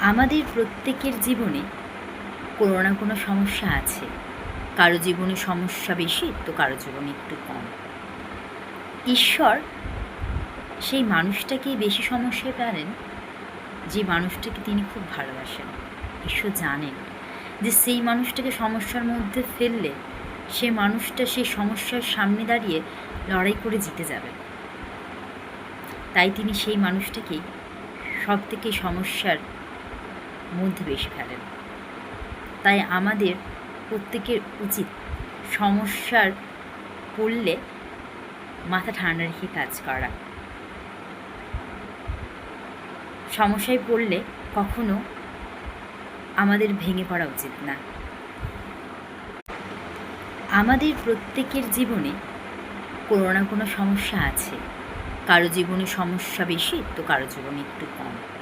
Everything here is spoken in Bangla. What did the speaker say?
আমাদের প্রত্যেকের জীবনে কোনো না কোনো সমস্যা আছে। কারো জীবনে সমস্যা বেশি তো কারো জীবনে একটু কম। ঈশ্বর সেই মানুষটাকেই বেশি সমস্যায় ফেলেন যে মানুষটাকে তিনি খুব ভালোবাসেন। ঈশ্বর জানেন যে সেই মানুষটাকে সমস্যার মধ্যে ফেললে সে মানুষটা সেই সমস্যার সামনে দাঁড়িয়ে লড়াই করে জিতে যাবে। তাই তিনি সেই মানুষটাকেই সব থেকে সমস্যার মধ্যে বেশি ফেলেন। তাই আমাদের প্রত্যেকের উচিত সমস্যার পড়লে মাথা ঠান্ডা রেখে কাজ করা। সমস্যায় পড়লে কখনো আমাদের ভেঙে পড়া উচিত না। আমাদের প্রত্যেকের জীবনে কোনো না কোনো সমস্যা আছে। কারো জীবনে সমস্যা বেশি তো কারো জীবনে একটু কম।